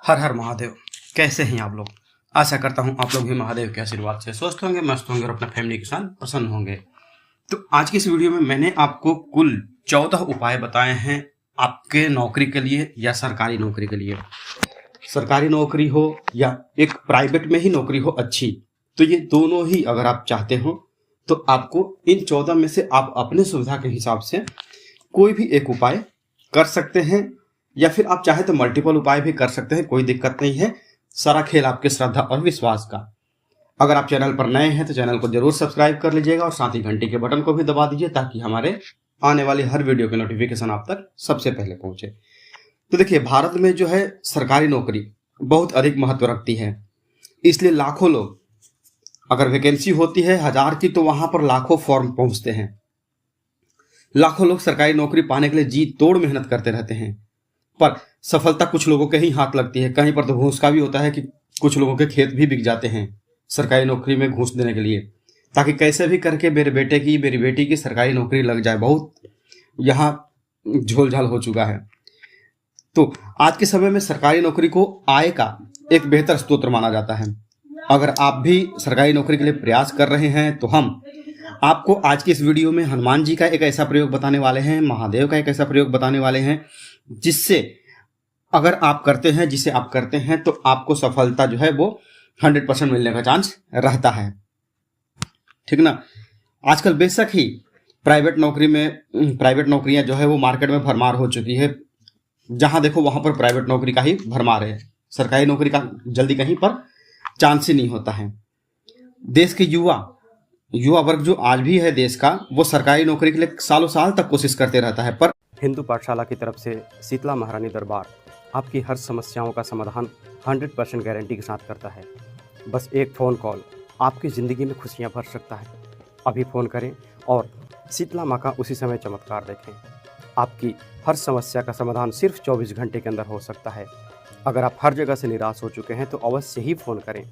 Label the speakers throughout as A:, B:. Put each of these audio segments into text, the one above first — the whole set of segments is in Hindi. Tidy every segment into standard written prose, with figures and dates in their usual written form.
A: हर हर महादेव। कैसे हैं आप लोग? आशा करता हूं आप लोग भी महादेव के आशीर्वाद से स्वस्थ होंगे, मस्त होंगे और अपने फैमिली के साथ प्रसन्न होंगे। तो आज की इस वीडियो में मैंने आपको कुल 14 उपाय बताए हैं आपके नौकरी के लिए या सरकारी नौकरी के लिए। सरकारी नौकरी हो या एक प्राइवेट में ही नौकरी हो अच्छी, तो ये दोनों ही अगर आप चाहते हो तो आपको इन 14 में से आप अपने सुविधा के हिसाब से कोई भी एक उपाय कर सकते हैं, या फिर आप चाहे तो मल्टीपल उपाय भी कर सकते हैं, कोई दिक्कत नहीं है। सारा खेल आपके श्रद्धा और विश्वास का। अगर आप चैनल पर नए हैं तो चैनल को जरूर सब्सक्राइब कर लीजिएगा और साथ ही घंटी के बटन को भी दबा दीजिए ताकि हमारे आने वाली हर वीडियो की नोटिफिकेशन आप तक सबसे पहले पहुंचे। तो देखिए, भारत में जो है सरकारी नौकरी बहुत अधिक महत्व रखती है, इसलिए लाखों लोग, अगर वैकेंसी होती है 1000 की तो वहां पर लाखों फॉर्म पहुंचते हैं। लाखों लोग सरकारी नौकरी पाने के लिए जी तोड़ मेहनत करते रहते हैं, पर सफलता कुछ लोगों के ही हाथ लगती है। कहीं पर तो घूस का भी होता है कि कुछ लोगों के खेत भी बिक जाते हैं सरकारी नौकरी में घूस देने के लिए, ताकि कैसे भी करके मेरे बेटे की मेरी बेटी की सरकारी नौकरी लग जाए। बहुत यहाँ झोलझाल हो चुका है। तो आज के समय में सरकारी नौकरी को आय का एक बेहतर स्रोत माना जाता है। अगर आप भी सरकारी नौकरी के लिए प्रयास कर रहे हैं तो हम आपको आज की इस वीडियो में हनुमान जी का एक ऐसा प्रयोग बताने वाले हैं, महादेव का एक ऐसा प्रयोग बताने वाले हैं, जिससे अगर आप करते हैं, जिसे आप करते हैं तो आपको सफलता जो है वो 100% मिलने का चांस रहता है। ठीक ना। आजकल बेशक ही प्राइवेट नौकरियां जो है वो मार्केट में भरमार हो चुकी है। जहां देखो वहां पर प्राइवेट नौकरी का ही भरमार है, सरकारी नौकरी का जल्दी कहीं पर चांस ही नहीं होता है। देश के युवा वर्ग जो आज भी है देश का, वो सरकारी नौकरी के लिए सालों साल तक कोशिश करते रहता है। पर
B: हिंदू पाठशाला की तरफ से शीतला महारानी दरबार आपकी हर समस्याओं का समाधान 100% गारंटी के साथ करता है। बस एक फ़ोन कॉल आपकी ज़िंदगी में खुशियां भर सकता है। अभी फ़ोन करें और शीतला माँ का उसी समय चमत्कार देखें। आपकी हर समस्या का समाधान सिर्फ 24 घंटे के अंदर हो सकता है। अगर आप हर जगह से निराश हो चुके हैं तो अवश्य ही फ़ोन करें।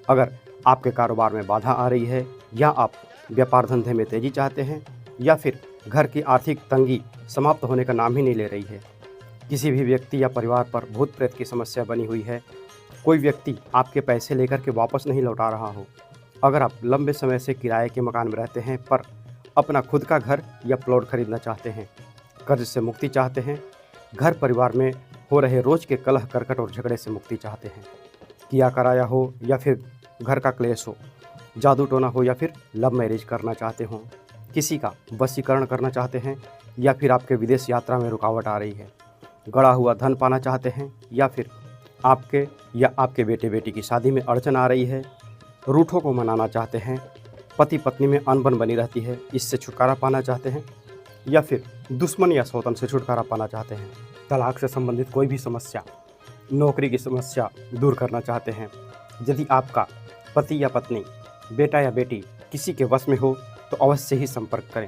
B: अगर आपके कारोबार में बाधा आ रही है, या आप व्यापार धंधे में तेज़ी चाहते हैं, या फिर घर की आर्थिक तंगी समाप्त होने का नाम ही नहीं ले रही है, किसी भी व्यक्ति या परिवार पर भूत प्रेत की समस्या बनी हुई है, कोई व्यक्ति आपके पैसे लेकर के वापस नहीं लौटा रहा हो, अगर आप लंबे समय से किराए के मकान में रहते हैं पर अपना खुद का घर या प्लॉट खरीदना चाहते हैं, कर्ज से मुक्ति चाहते हैं, घर परिवार में हो रहे रोज़ के कलह करकट और झगड़े से मुक्ति चाहते हैं, किया कराया हो या फिर घर का क्लेश हो, जादू टोना हो या फिर लव मैरिज करना चाहते हों, किसी का वशीकरण करना चाहते हैं, या फिर आपके विदेश यात्रा में रुकावट आ रही है, गड़ा हुआ धन पाना चाहते हैं, या फिर आपके या आपके बेटे बेटी की शादी में अड़चन आ रही है, रूठों को मनाना चाहते हैं, पति पत्नी में अनबन बनी रहती है, इससे छुटकारा पाना चाहते हैं, या फिर दुश्मन या सौतन से छुटकारा पाना चाहते हैं, तलाक से संबंधित कोई भी समस्या, नौकरी की समस्या दूर करना चाहते हैं, यदि आपका पति या पत्नी, बेटा या बेटी किसी के वश में हो तो अवश्य ही संपर्क करें।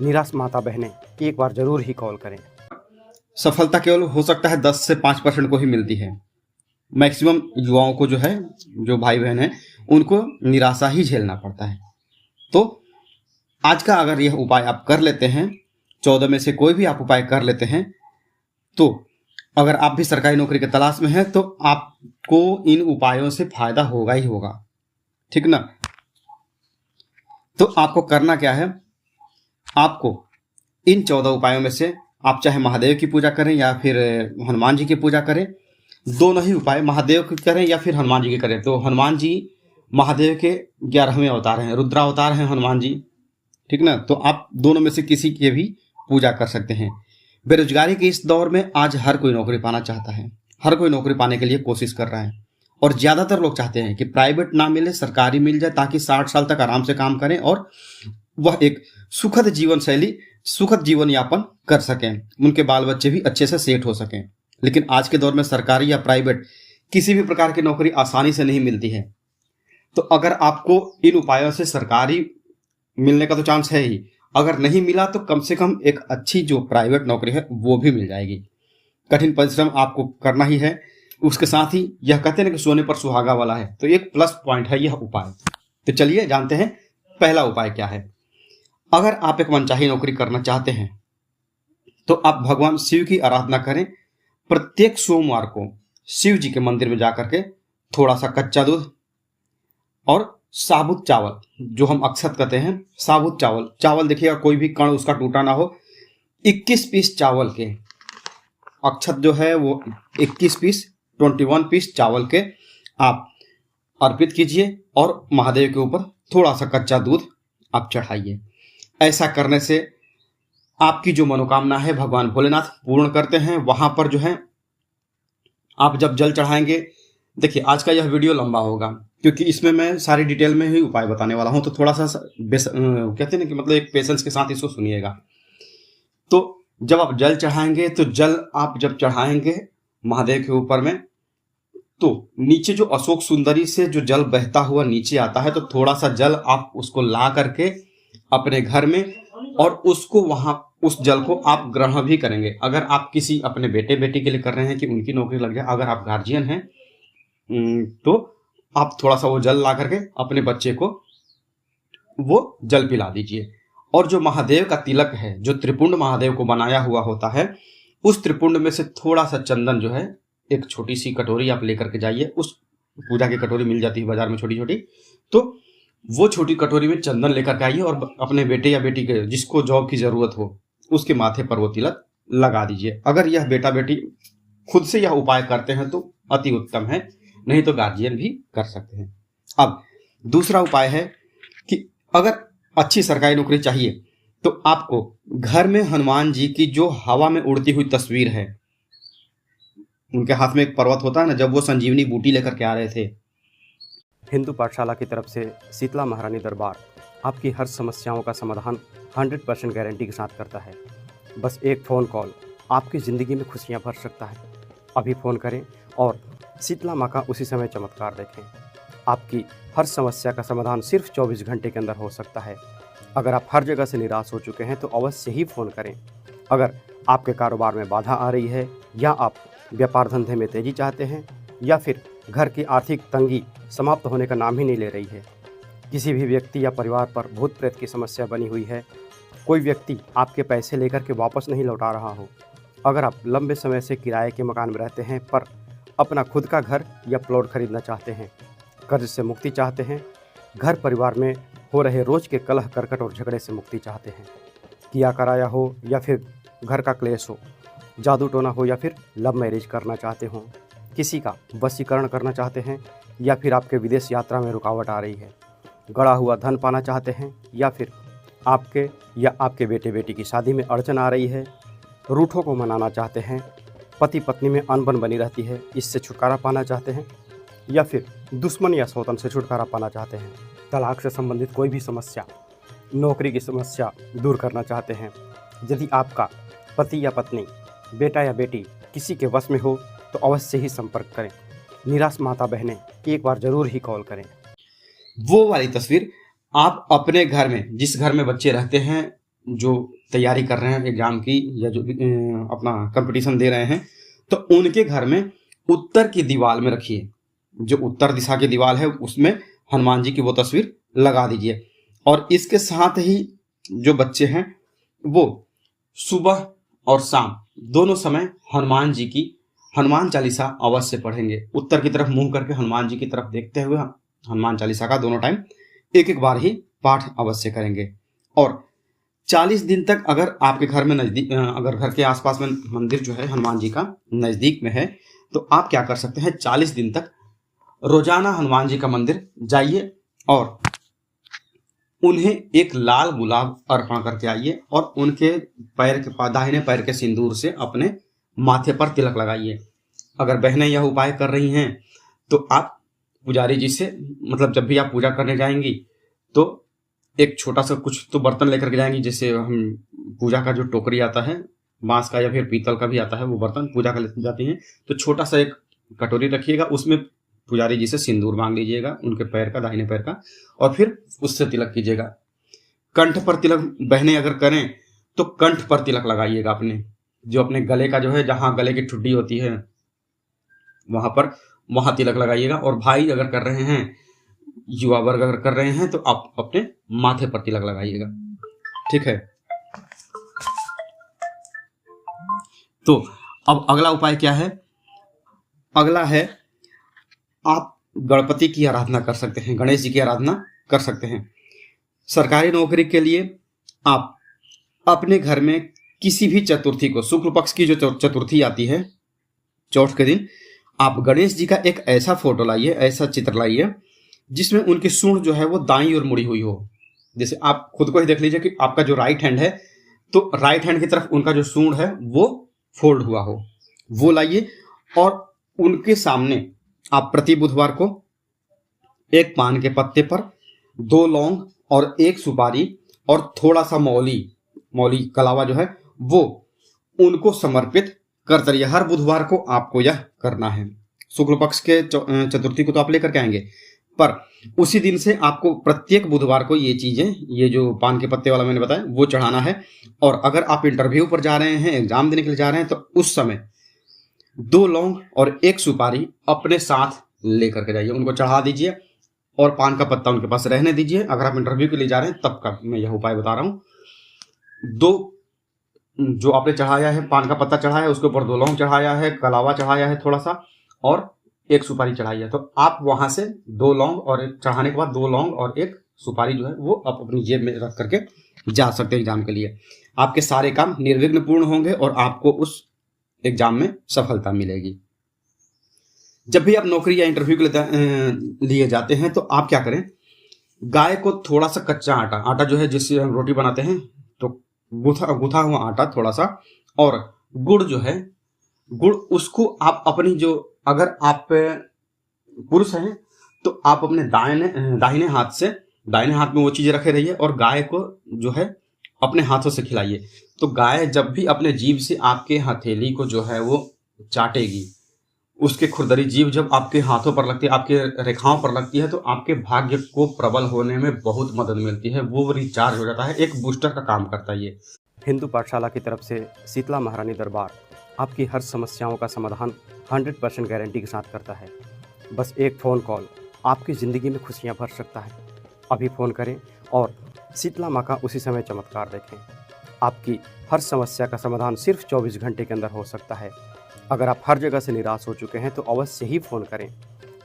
B: निराश माता बहनें एक बार जरूर ही कॉल करें।
A: सफलता केवल हो सकता है 10 से 5% को ही मिलती है। मैक्सिमम युवाओं को जो है, जो भाई बहन है, उनको निराशा ही झेलना पड़ता है। तो आज का अगर यह उपाय आप कर लेते हैं, 14 में से कोई भी आप उपाय कर लेते हैं, तो अगर आप भी सरकारी नौकरी की तलाश में हैं तो आपको इन उपायों से फायदा होगा ही होगा। ठीक ना। तो आपको करना क्या है, आपको इन 14 उपायों में से आप चाहे महादेव की पूजा करें या फिर हनुमान जी की पूजा करें, दोनों ही उपाय महादेव की करें या फिर हनुमान जी की करें। तो हनुमान जी महादेव के 11वें अवतार हैं, रुद्रावतार हैं हनुमान जी। ठीक ना। तो आप दोनों में से किसी की भी पूजा कर सकते हैं। बेरोजगारी के इस दौर में आज हर कोई नौकरी पाना चाहता है, हर कोई नौकरी पाने के लिए कोशिश कर रहा है, और ज्यादातर लोग चाहते हैं कि प्राइवेट ना मिले, सरकारी मिल जाए, ताकि 60 साल तक आराम से काम करें और वह एक सुखद जीवन यापन कर सकें, उनके बाल बच्चे भी अच्छे से सेट हो सकें। लेकिन आज के दौर में सरकारी या प्राइवेट किसी भी प्रकार की नौकरी आसानी से नहीं मिलती है। तो अगर आपको इन उपायों से सरकारी मिलने का तो चांस है ही, अगर नहीं मिला तो कम से कम एक अच्छी जो प्राइवेट नौकरी है वो भी मिल जाएगी। कठिन परिश्रम आपको करना ही है। उसके साथ ही यह कहते हैं कि सोने पर सुहागा वाला है, तो एक प्लस पॉइंट है यह उपाय। तो चलिए जानते हैं पहला उपाय क्या है। अगर आप एक मनचाही नौकरी करना चाहते हैं तो आप भगवान शिव की आराधना करें। प्रत्येक सोमवार को शिव जी के मंदिर में जाकर के थोड़ा सा कच्चा दूध और साबुत चावल, जो हम अक्षत कहते हैं, साबुत चावल देखिएगा कोई भी कण उसका टूटा ना हो, 21 पीस चावल के अक्षत जो है वो 21 पीस 21 पीस चावल के आप अर्पित कीजिए और महादेव के ऊपर थोड़ा सा कच्चा दूध आप चढ़ाइए। ऐसा करने से आपकी जो मनोकामना है भगवान भोलेनाथ पूर्ण करते हैं। वहां पर जो है आप जब जल चढ़ाएंगे, देखिए आज का यह वीडियो लंबा होगा क्योंकि इसमें मैं सारी डिटेल में ही उपाय बताने वाला हूं, तो थोड़ा सा कहते हैं ना कि मतलब एक पेशेंस के साथ इसको सुनिएगा। तो जब आप जल चढ़ाएंगे तो जल आप जब चढ़ाएंगे महादेव के ऊपर में, तो नीचे जो अशोक सुंदरी से जो जल बहता हुआ नीचे आता है, तो थोड़ा सा जल आप उसको ला करके अपने घर में, और उसको वहां उस जल को आप ग्रहण भी करेंगे। अगर आप किसी अपने बेटे बेटी के लिए कर रहे हैं कि उनकी नौकरी लग जाए, अगर आप गार्जियन हैं तो आप थोड़ा सा वो जल ला करके अपने बच्चे को वो जल पिला दीजिए। और जो महादेव का तिलक है, जो त्रिपुंड महादेव को बनाया हुआ होता है, उस त्रिपुंड में से थोड़ा सा चंदन जो है, एक छोटी सी कटोरी आप लेकर के जाइए। उस पूजा की कटोरी मिल जाती है बाजार में छोटी छोटी, तो वो छोटी कटोरी में चंदन लेकर के आइए और अपने बेटे या बेटी के जिसको जॉब की जरूरत हो उसके माथे पर वो तिलक लगा दीजिए। अगर यह बेटा बेटी खुद से यह उपाय करते हैं तो अति उत्तम है, नहीं तो गार्जियन भी कर सकते हैं। अब दूसरा उपाय है कि अगर अच्छी सरकारी नौकरी चाहिए तो आपको घर में हनुमान जी की जो हवा में उड़ती हुई तस्वीर है, उनके हाथ में एक पर्वत होता है ना, जब वो संजीवनी बूटी लेकर के आ रहे थे।
B: हिंदू पाठशाला की तरफ से शीतला महारानी दरबार आपकी हर समस्याओं का समाधान 100% गारंटी के साथ करता है। बस एक फ़ोन कॉल आपकी ज़िंदगी में खुशियां भर सकता है। अभी फ़ोन करें और शीतला माँ का उसी समय चमत्कार देखें। आपकी हर समस्या का समाधान सिर्फ 24 घंटे के अंदर हो सकता है। अगर आप हर जगह से निराश हो चुके हैं तो अवश्य ही फ़ोन करें। अगर आपके कारोबार में बाधा आ रही है, या आप व्यापार धंधे में तेज़ी चाहते हैं, या फिर घर की आर्थिक तंगी समाप्त होने का नाम ही नहीं ले रही है, किसी भी व्यक्ति या परिवार पर भूत प्रेत की समस्या बनी हुई है, कोई व्यक्ति आपके पैसे लेकर के वापस नहीं लौटा रहा हो, अगर आप लंबे समय से किराए के मकान में रहते हैं पर अपना खुद का घर या प्लॉट खरीदना चाहते हैं, कर्ज से मुक्ति चाहते हैं, घर परिवार में हो रहे रोज़ के कलह करकट और झगड़े से मुक्ति चाहते हैं, किया कराया हो या फिर घर का क्लेश हो, जादू टोना हो या फिर लव मैरिज करना चाहते हों, किसी का वशीकरण करना चाहते हैं, या फिर आपके विदेश यात्रा में रुकावट आ रही है, गड़ा हुआ धन पाना चाहते हैं, या फिर आपके या आपके बेटे बेटी की शादी में अड़चन आ रही है, रूठों को मनाना चाहते हैं, पति पत्नी में अनबन बनी रहती है, इससे छुटकारा पाना चाहते हैं, या फिर दुश्मन या सौतन से छुटकारा पाना चाहते हैं, तलाक से संबंधित कोई भी समस्या, नौकरी की समस्या दूर करना चाहते हैं, यदि आपका पति या पत्नी, बेटा या बेटी किसी के वश में हो तो अवश्य ही संपर्क करें। निराश माता बहनें एक बार जरूर ही कॉल करें।
A: वो वाली तस्वीर आप अपने घर में, जिस घर में बच्चे रहते हैं जो तैयारी कर रहे हैं एग्जाम की या जो अपना कंपटीशन दे रहे हैं, तो उनके घर में उत्तर की दीवार में रखिए। जो उत्तर दिशा की दीवार है उसमें हनुमान जी की वो तस्वीर लगा दीजिए। और इसके साथ ही जो बच्चे हैं वो सुबह और शाम दोनों समय हनुमान जी की हनुमान चालीसा अवश्य पढ़ेंगे। उत्तर की तरफ मुंह करके हनुमान जी की तरफ देखते हुए हनुमान चालीसा का दोनों टाइम एक एक बार ही पाठ अवश्य करेंगे। और 40 दिन तक अगर आपके घर में नज़दीक, अगर घर के आसपास में मंदिर जो है हनुमान जी का नज़दीक में है, तो आप क्या कर सकते हैं, 40 दिन तक रोजाना हनुमान जी का मंदिर जाइए और उन्हें एक लाल गुलाब अर्पण करके आइए और उनके पैर के दाहिने पैर के सिंदूर से अपने माथे पर तिलक लगाइए। अगर बहनें यह उपाय कर रही हैं तो आप पुजारी जी से, मतलब जब भी आप पूजा करने जाएंगी तो एक छोटा सा कुछ तो बर्तन लेकर के जाएंगी, जैसे हम पूजा का जो टोकरी आता है बांस का या फिर पीतल का भी आता है, वो बर्तन पूजा कर लेती जाती हैं, तो छोटा सा एक कटोरी रखिएगा, उसमें पुजारी जी से सिंदूर मांग लीजिएगा उनके पैर का, दाहिने पैर का, और फिर उससे तिलक कीजिएगा। कंठ पर तिलक बहनें अगर करें तो कंठ पर तिलक लगाइएगा, अपने जो अपने गले का जो है, जहां गले की ठुड्डी होती है वहां तिलक लगाइएगा। और भाई अगर कर रहे हैं, युवा वर्ग अगर कर रहे हैं, तो आप अपने माथे पर तिलक लगाइएगा। ठीक है। तो अब अगला उपाय क्या है, अगला है, आप गणपति की आराधना कर सकते हैं, गणेश जी की आराधना कर सकते हैं। सरकारी नौकरी के लिए आप अपने घर में किसी भी चतुर्थी को, शुक्ल पक्ष की जो चतुर्थी आती है, चौथ के दिन, आप गणेश जी का एक ऐसा फोटो लाइए, ऐसा चित्र लाइए जिसमें उनकी सूंड जो है वो दाईं ओर मुड़ी हुई हो। जैसे आप खुद को ही देख लीजिए कि आपका जो राइट हैंड है, तो राइट हैंड की तरफ उनका जो सूंड है वो फोल्ड हुआ हो, वो लाइए। और उनके सामने आप प्रति बुधवार को एक पान के पत्ते पर 2 लौंग और 1 सुपारी और थोड़ा सा मौली कलावा जो है वो उनको समर्पित करते रहिए। हर बुधवार को आपको यह करना है। शुक्ल पक्ष के चतुर्थी को तो आप लेकर के आएंगे, पर उसी दिन से आपको प्रत्येक बुधवार को ये चीजें, ये जो पान के पत्ते वाला मैंने बताया, वो चढ़ाना है। और अगर आप इंटरव्यू पर जा रहे हैं, एग्जाम देने के लिए जा रहे हैं, तो उस समय 2 लौंग और 1 सुपारी अपने साथ लेकर के जाइए, उनको चढ़ा दीजिए और पान का पत्ता उनके पास रहने दीजिए। अगर आप इंटरव्यू के लिए जा रहे हैं तब का मैं यह उपाय बता रहा हूं। 2 जो आपने चढ़ाया है, पान का पत्ता चढ़ाया है, उसके ऊपर 2 लौंग चढ़ाया है, कलावा चढ़ाया है थोड़ा सा, और 1 सुपारी चढ़ाई है, तो आप वहां से 2 लौंग और चढ़ाने के बाद 2 लौंग और 1 सुपारी जो है वो आप अपनी जेब में रख करके जा सकते हैं एग्जाम के लिए। आपके सारे काम निर्विघ्न पूर्ण होंगे और आपको उस एग्जाम में सफलता मिलेगी। जब भी आप नौकरी या इंटरव्यू के लिए जाते हैं तो आप क्या करें, गाय को थोड़ा सा कच्चा आटा जो है जिससे हम रोटी बनाते हैं, तो गूथा हुआ आटा थोड़ा सा, और गुड़ जो है, गुड़, उसको आप अपनी जो, अगर आप पुरुष हैं तो आप अपने दाहिने हाथ में वो चीजें रखे रहिए और गाय को जो है अपने हाथों से खिलाइए। तो गाय जब भी अपने जीभ से आपके हथेली को जो है वो चाटेगी, उसके खुरदरी जीभ जब आपके हाथों पर लगती है, आपके रेखाओं पर लगती है, तो आपके भाग्य को प्रबल होने में बहुत मदद मिलती है, वो रिचार्ज हो जाता है, एक बूस्टर का काम करता है ये।
B: हिंदू पाठशाला की तरफ से शीतला महारानी दरबार आपकी हर समस्याओं का समाधान 100% गारंटी के साथ करता है। बस एक फ़ोन कॉल आपकी ज़िंदगी में खुशियां भर सकता है। अभी फ़ोन करें और शीतला माँ का उसी समय चमत्कार देखें। आपकी हर समस्या का समाधान सिर्फ 24 घंटे के अंदर हो सकता है। अगर आप हर जगह से निराश हो चुके हैं तो अवश्य ही फ़ोन करें।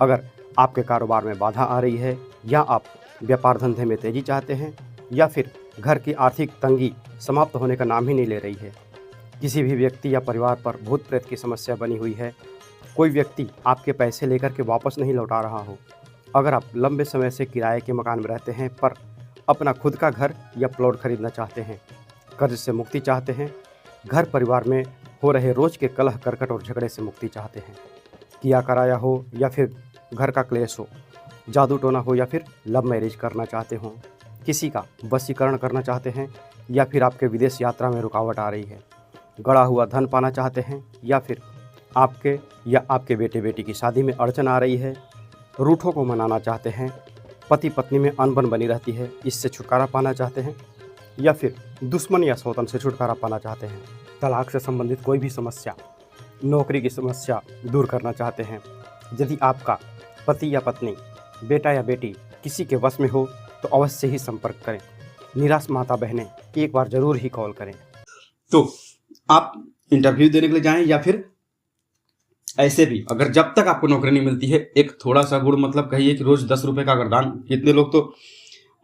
B: अगर आपके कारोबार में बाधा आ रही है, या आप व्यापार धंधे में तेज़ी चाहते हैं, या फिर घर की आर्थिक तंगी समाप्त होने का नाम ही नहीं ले रही है, किसी भी व्यक्ति या परिवार पर भूत प्रेत की समस्या बनी हुई है, कोई व्यक्ति आपके पैसे लेकर के वापस नहीं लौटा रहा हो, अगर आप लंबे समय से किराए के मकान में रहते हैं पर अपना खुद का घर या प्लॉट खरीदना चाहते हैं, कर्ज से मुक्ति चाहते हैं, घर परिवार में हो रहे रोज़ के कलह करकट और झगड़े से मुक्ति चाहते हैं, किया कराया हो या फिर घर का क्लेश हो, जादू टोना हो या फिर लव मैरिज करना चाहते हों, किसी का वशीकरण करना चाहते हैं, या फिर आपके विदेश यात्रा में रुकावट आ रही है, गड़ा हुआ धन पाना चाहते हैं, या फिर आपके या आपके बेटे बेटी की शादी में अड़चन आ रही है, रूठों को मनाना चाहते हैं, पति पत्नी में अनबन बनी रहती है, इससे छुटकारा पाना चाहते हैं, या फिर दुश्मन या सौतन से छुटकारा पाना चाहते हैं, तलाक से संबंधित कोई भी समस्या, नौकरी की समस्या दूर करना चाहते हैं, यदि आपका पति या पत्नी, बेटा या बेटी किसी के वश में हो तो अवश्य ही संपर्क करें। निराश माता बहनें एक बार ज़रूर ही कॉल करें।
A: तो आप इंटरव्यू देने के लिए जाएं या फिर ऐसे भी, अगर जब तक आपको नौकरी नहीं मिलती है, एक थोड़ा सा गुड़, मतलब कहिए कि रोज 10 रुपए का अगर दान, कितने लोग तो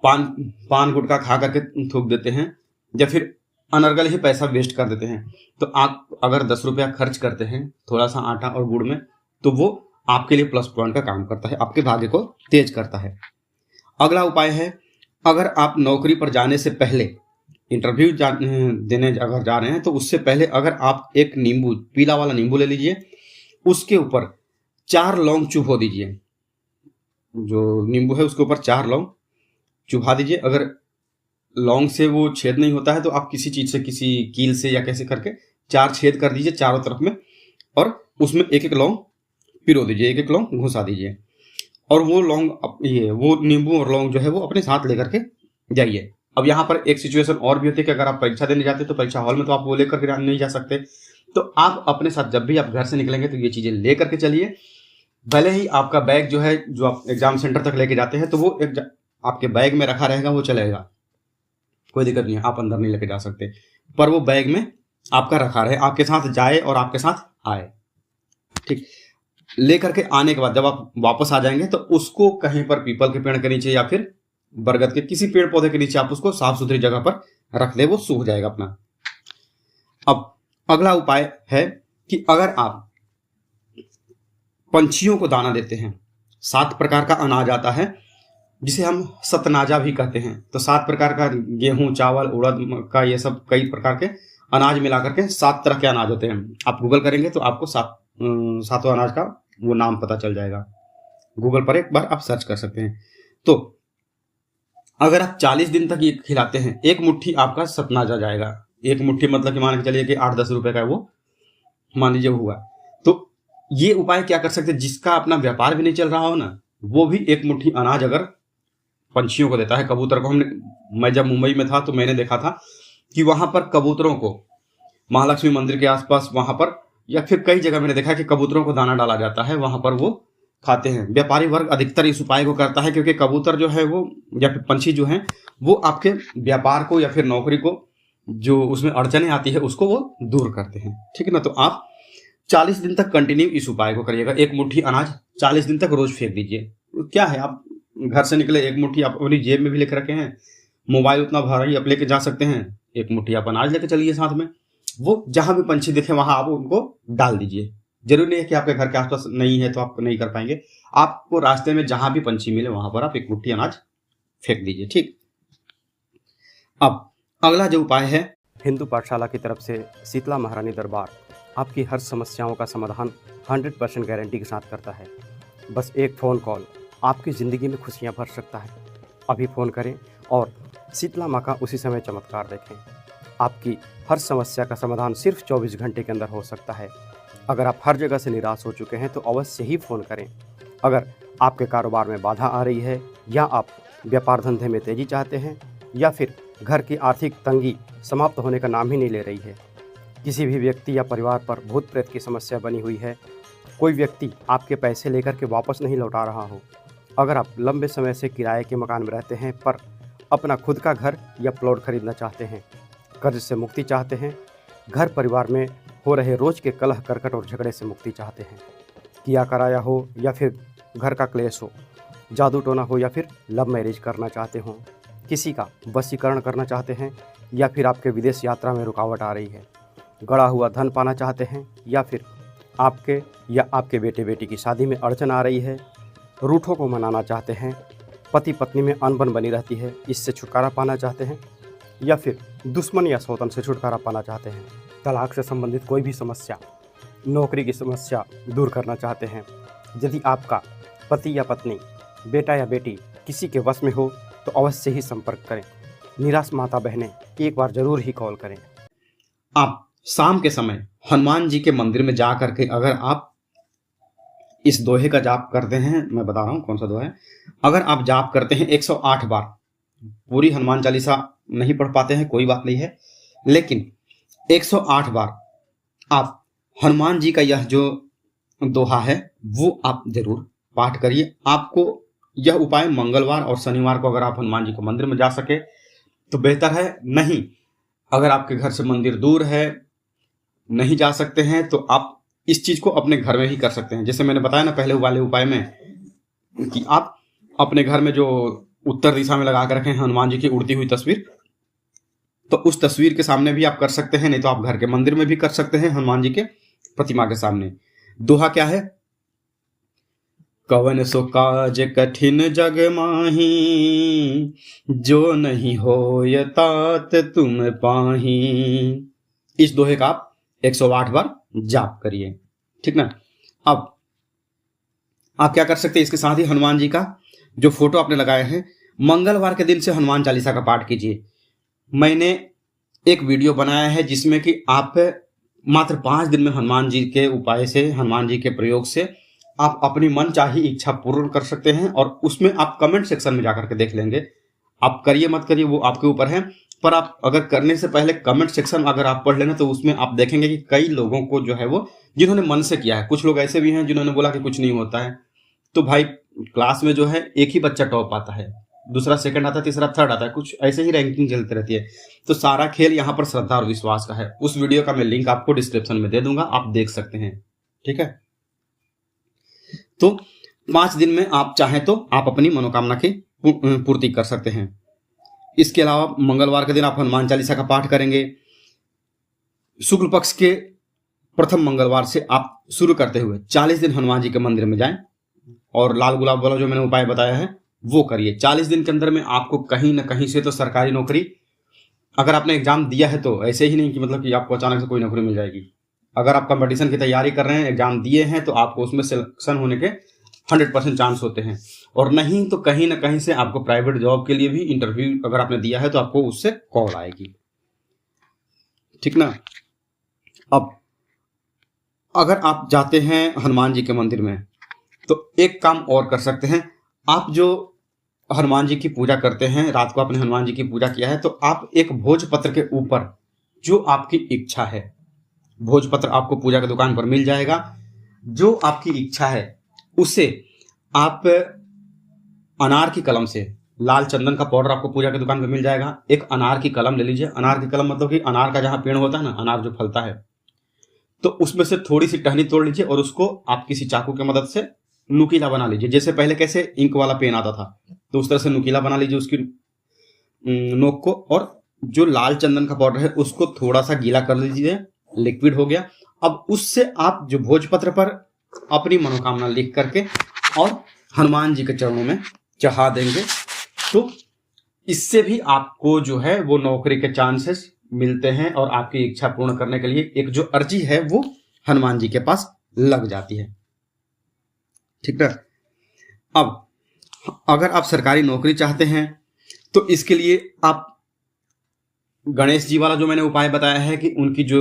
A: पान गुटखा खा करके थूक देते हैं या फिर अनर्गल ही पैसा वेस्ट कर देते हैं। तो आप अगर 10 रुपया खर्च करते हैं थोड़ा सा आटा और गुड़ में, तो वो आपके लिए प्लस पॉइंट का काम करता है, आपके भाग्य को तेज करता है। अगला उपाय है, अगर आप नौकरी पर जाने से पहले, इंटरव्यू देने अगर जा रहे हैं तो उससे पहले अगर आप एक नींबू, पीला वाला नींबू ले लीजिए, उसके ऊपर 4 लौंग चुभो दीजिए। जो नींबू है उसके ऊपर 4 लौंग चुभा दीजिए। अगर लौंग से वो छेद नहीं होता है तो आप किसी चीज से, किसी कील से या कैसे करके 4 छेद कर दीजिए चारों तरफ में, और उसमें एक एक लौंग पिरो दीजिए, एक एक लौंग घुसा दीजिए, और वो लौंग, वो नींबू और लौंग जो है वो अपने साथ लेकर के जाइए। अब यहाँ पर एक सिचुएशन और भी होती है कि अगर आप परीक्षा देने जाते हैं तो परीक्षा हॉल में तो आप वो लेकर के नहीं जा सकते, तो आप अपने साथ जब भी आप घर से निकलेंगे तो ये चीजें लेकर के चलिए। भले ही आपका बैग जो है, जो आप एग्जाम सेंटर तक लेके जाते हैं, तो वो आपके बैग में रखा रहेगा, वो चलेगा, कोई दिक्कत नहीं है, आप अंदर नहीं लेके जा सकते, पर वो बैग में आपका रखा रहे, आपके साथ जाए और आपके साथ आए। ठीक। लेकर के आने के बाद जब आप वापस आ जाएंगे तो उसको कहीं पर पीपल के पेड़ के नीचे या फिर बरगद के किसी पेड़ पौधे के नीचे आप उसको साफ सुथरी जगह पर रख दे, वो सूख जाएगा अपना। अब अगला उपाय है कि अगर आप पंछियों को दाना देते हैं, 7 प्रकार का अनाज आता है जिसे हम सतनाजा भी कहते हैं। तो 7 प्रकार का गेहूं, चावल, उड़द का ये सब कई प्रकार के अनाज मिलाकर के 7 तरह के अनाज होते हैं। आप गूगल करेंगे तो आपको 7वां अनाज का वो नाम पता चल जाएगा। गूगल पर एक बार आप सर्च कर सकते हैं। तो अगर आप 40 दिन तक ये खिलाते हैं, एक मुट्ठी आपका सतनाजा जाएगा। एक मुट्ठी मतलब कि मान के चलिए कि 8-10 रुपए का वो मान लीजिए हुआ। तो ये उपाय क्या कर सकते हैं, जिसका अपना व्यापार भी नहीं चल रहा हो ना, वो भी एक मुट्ठी अनाज अगर पंछियों को देता है। कबूतर को मैं जब मुंबई में था तो मैंने देखा था कि वहां पर कबूतरों को महालक्ष्मी मंदिर के आसपास वहां पर या फिर कई जगह मैंने देखा कि कबूतरों को दाना डाला जाता है, वहां पर वो खाते हैं। व्यापारी वर्ग अधिकतर इस उपाय को करता है क्योंकि कबूतर जो है वो या फिर पंछी जो है वो आपके व्यापार को या फिर नौकरी को जो उसमें अड़चने आती है उसको वो दूर करते हैं। ठीक है ना। तो आप 40 दिन तक कंटिन्यू इस उपाय को करिएगा। एक मुट्ठी अनाज 40 दिन तक रोज फेंक दीजिए। क्या है, आप घर से निकले एक मुट्ठी आप अपनी जेब में भी लेकर रखे हैं, मोबाइल उतना भारी आप लेके जा सकते हैं, एक मुट्ठी आप अनाज लेके चलिए साथ में। वो जहां भी पंछी दिखे वहां आप उनको डाल दीजिए। जरूरी नहीं है कि आपके घर के आसपास नहीं है तो आप नहीं कर पाएंगे। आपको रास्ते में जहां भी पंछी मिले वहां पर आप एक मुट्ठी अनाज फेंक दीजिए। ठीक। अब अगला जो उपाय है,
B: हिंदू पाठशाला की तरफ से शीतला महारानी दरबार आपकी हर समस्याओं का समाधान 100% गारंटी के साथ करता है। बस एक फ़ोन कॉल आपकी ज़िंदगी में खुशियां भर सकता है। अभी फ़ोन करें और शीतला माँ का उसी समय चमत्कार देखें। आपकी हर समस्या का समाधान सिर्फ 24 घंटे के अंदर हो सकता है। अगर आप हर जगह से निराश हो चुके हैं तो अवश्य ही फ़ोन करें। अगर आपके कारोबार में बाधा आ रही है या आप व्यापार धंधे में तेज़ी चाहते हैं या फिर घर की आर्थिक तंगी समाप्त होने का नाम ही नहीं ले रही है, किसी भी व्यक्ति या परिवार पर भूत प्रेत की समस्या बनी हुई है, कोई व्यक्ति आपके पैसे लेकर के वापस नहीं लौटा रहा हो, अगर आप लंबे समय से किराए के मकान में रहते हैं पर अपना खुद का घर या प्लॉट खरीदना चाहते हैं, कर्ज से मुक्ति चाहते हैं, घर परिवार में हो रहे रोज़ के कलह करकट और झगड़े से मुक्ति चाहते हैं, किया कराया हो या फिर घर का क्लेश हो, जादू टोना हो या फिर लव मैरिज करना चाहते हों, किसी का वशीकरण करना चाहते हैं या फिर आपके विदेश यात्रा में रुकावट आ रही है, गड़ा हुआ धन पाना चाहते हैं या फिर आपके या आपके बेटे बेटी की शादी में अड़चन आ रही है, रूठों को मनाना चाहते हैं, पति पत्नी में अनबन बनी रहती है, इससे छुटकारा पाना चाहते हैं या फिर दुश्मन या सौतन से छुटकारा पाना चाहते हैं, तलाक से संबंधित कोई भी समस्या, नौकरी की समस्या दूर करना चाहते हैं, यदि आपका पति या पत्नी, बेटा या बेटी किसी के वश में हो तो अवश्य ही संपर्क करें। निराश माता बहनें एक बार जरूर ही कॉल करें।
A: आप शाम के समय हनुमान जी के मंदिर में जा करके अगर आप इस दोहे का जाप करते हैं, मैं बता रहा हूं कौन सा दोहा है, अगर आप जाप करते हैं 108 बार, पूरी हनुमान चालीसा नहीं पढ़ पाते हैं कोई बात नहीं है, लेकिन 108 बार आप हनुमान जी का यह जो दोहा है वो आप जरूर पाठ करिए। आपको यह उपाय मंगलवार और शनिवार को अगर आप हनुमान जी के मंदिर में जा सके तो बेहतर है। नहीं, अगर आपके घर से मंदिर दूर है, नहीं जा सकते हैं, तो आप इस चीज को अपने घर में ही कर सकते हैं। जैसे मैंने बताया ना पहले वाले उपाय में कि आप अपने घर में जो उत्तर दिशा में लगा कर रखे हैं हनुमान जी की उड़ती हुई तस्वीर, तो उस तस्वीर के सामने भी आप कर सकते हैं, नहीं तो आप घर के मंदिर में भी कर सकते हैं हनुमान जी के प्रतिमा के सामने। दोहा क्या है? कवन सो काज कठिन जग माही, जो नहीं होय तात तुम पाही। इस दोहे का आप 108 बार जाप करिए, ठीक ना। अब आप क्या कर सकते हैं, इसके साथ ही हनुमान जी का जो फोटो आपने लगाए हैं, मंगलवार के दिन से हनुमान चालीसा का पाठ कीजिए। मैंने एक वीडियो बनाया है जिसमें कि आप मात्र 5 दिन में हनुमान जी के उपाय से, हनुमान जी के प्रयोग से आप अपनी मन चाही इच्छा पूर्ण कर सकते हैं। और उसमें आप कमेंट सेक्शन में जाकर के देख लेंगे। आप करिए मत करिए वो आपके ऊपर है, पर आप अगर करने से पहले कमेंट सेक्शन अगर आप पढ़ लेना तो उसमें आप देखेंगे कि कई लोगों को जो है वो जिन्होंने मन से किया है, कुछ लोग ऐसे भी हैं जिन्होंने बोला कि कुछ नहीं होता है। तो भाई क्लास में जो है एक ही बच्चा टॉप आता है, दूसरा सेकंड आता है, तीसरा थर्ड आता है, कुछ ऐसे ही रैंकिंग चलती रहती है। तो सारा खेल यहाँ पर श्रद्धा और विश्वास का है। उस वीडियो का मैं लिंक आपको डिस्क्रिप्शन में दे दूंगा, आप देख सकते हैं, ठीक है। तो 5 दिन में आप चाहें तो आप अपनी मनोकामना की पूर्ति कर सकते हैं। इसके अलावा मंगलवार के दिन आप हनुमान चालीसा का पाठ करेंगे। शुक्ल पक्ष के प्रथम मंगलवार से आप शुरू करते हुए 40 दिन हनुमान जी के मंदिर में जाएं और लाल गुलाब वाला जो मैंने उपाय बताया है वो करिए। 40 दिन के अंदर में आपको कहीं ना कहीं से तो सरकारी नौकरी, अगर आपने एग्जाम दिया है तो ऐसे ही नहीं कि मतलब कि आपको अचानक से कोई नौकरी मिल जाएगी। अगर आप कंपटीशन की तैयारी कर रहे हैं, एग्जाम दिए हैं, तो आपको उसमें सिलेक्शन होने के 100% चांस होते हैं। और नहीं तो कहीं ना कहीं से आपको प्राइवेट जॉब के लिए भी इंटरव्यू अगर आपने दिया है तो आपको उससे कॉल आएगी, ठीक ना। अब अगर आप जाते हैं हनुमान जी के मंदिर में तो एक काम और कर सकते हैं। आप जो हनुमान जी की पूजा करते हैं, रात को आपने हनुमान जी की पूजा किया है, तो आप एक भोजपत्र के ऊपर जो आपकी इच्छा है, भोजपत्र आपको पूजा की दुकान पर मिल जाएगा, जो आपकी इच्छा है उसे आप अनार की कलम से, लाल चंदन का पाउडर आपको पूजा की दुकान पर मिल जाएगा, एक अनार की कलम ले लीजिए। अनार की कलम मतलब कि अनार का जहां पेड़ होता है ना, अनार जो फलता है, तो उसमें से थोड़ी सी टहनी तोड़ लीजिए और उसको आप किसी चाकू की मदद से नुकीला बना लीजिए। जैसे पहले कैसे इंक वाला पेन आता था, तो उस तरह से नुकीला बना लीजिए उसकी नोक को, और जो लाल चंदन का पाउडर है उसको थोड़ा सा गीला कर लीजिए, लिक्विड हो गया। अब उससे आप जो भोजपत्र पर अपनी मनोकामना लिख करके और हनुमान जी के चरणों में चढ़ा देंगे, तो इससे भी आपको जो है वो नौकरी के चांसेस मिलते हैं और आपकी इच्छा पूर्ण करने के लिए एक जो अर्जी है वो हनुमान जी के पास लग जाती है, ठीक है। अब अगर आप सरकारी नौकरी चाहते हैं तो इसके लिए आप गणेश जी वाला जो मैंने उपाय बताया है कि उनकी जो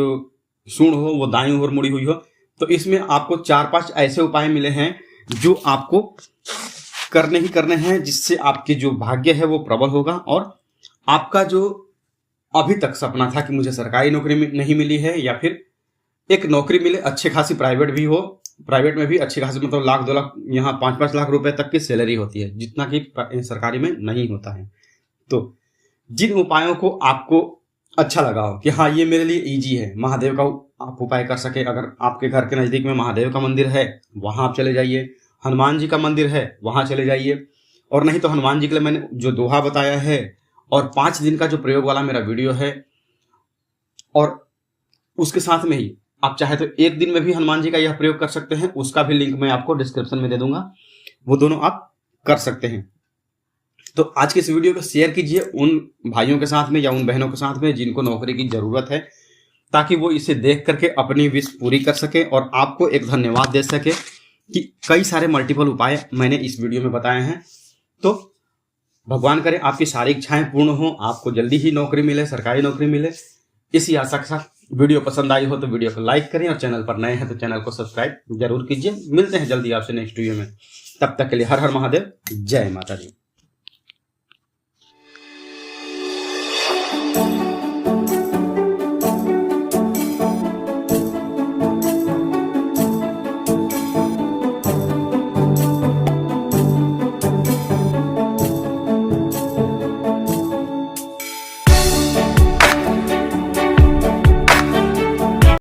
A: सूंड हो वो दाईं ओर मुड़ी हुई हो, तो इसमें आपको 4-5 ऐसे उपाय मिले हैं जो आपको करने ही करने हैं, जिससे आपकी जो भाग्य है वो प्रबल होगा और आपका जो अभी तक सपना था कि मुझे सरकारी नौकरी नहीं मिली है या फिर एक नौकरी मिले अच्छी खासी प्राइवेट भी हो, प्राइवेट में भी अच्छी खासी मतलब 1-2 लाख, यहाँ 5-5 लाख रुपए तक की सैलरी होती है, जितना कि सरकारी में नहीं होता है। तो जिन उपायों को आपको अच्छा लगा हो कि हाँ ये मेरे लिए इजी है, महादेव का आप उपाय कर सके, अगर आपके घर के नजदीक में महादेव का मंदिर है वहां आप चले जाइए, हनुमान जी का मंदिर है वहां चले जाइए, और नहीं तो हनुमान जी के लिए मैंने जो दोहा बताया है और 5 दिन का जो प्रयोग वाला मेरा वीडियो है, और उसके साथ में ही आप चाहे तो 1 दिन में भी हनुमान जी का यह प्रयोग कर सकते हैं, उसका भी लिंक मैं आपको डिस्क्रिप्शन में दे दूंगा, वो दोनों आप कर सकते हैं। तो आज के इस वीडियो को शेयर कीजिए उन भाइयों के साथ में या उन बहनों के साथ में जिनको नौकरी की जरूरत है, ताकि वो इसे देख करके अपनी विश पूरी कर सके और आपको एक धन्यवाद दे सके कि कई सारे मल्टीपल उपाय मैंने इस वीडियो में बताए हैं। तो भगवान करे आपकी सारी इच्छाएं पूर्ण हो, आपको जल्दी ही नौकरी मिले, सरकारी नौकरी मिले। इसी आशा के साथ वीडियो पसंद आई हो तो वीडियो को लाइक करें और चैनल पर नए हैं तो चैनल को सब्सक्राइब जरूर कीजिए। मिलते हैं जल्दी आपसे नेक्स्ट वीडियो में, तब तक के लिए हर हर महादेव, जय माता दी।